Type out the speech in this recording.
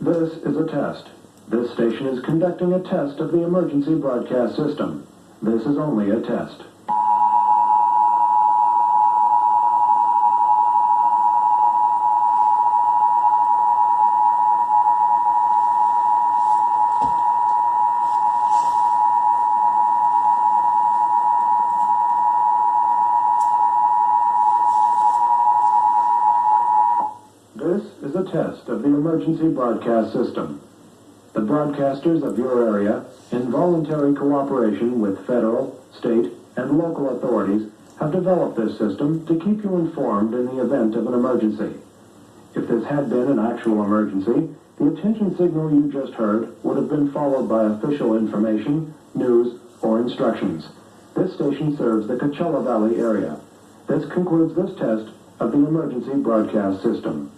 This is a test. This station is conducting a test of the emergency broadcast system. This is only a test. This is a test of the emergency broadcast system. The broadcasters of your area, in voluntary cooperation with federal, state, and local authorities, have developed this system to keep you informed in the event of an emergency. If this had been an actual emergency, the attention signal you just heard would have been followed by official information, news, or instructions. This station serves the Coachella Valley area. This concludes this test of the emergency broadcast system.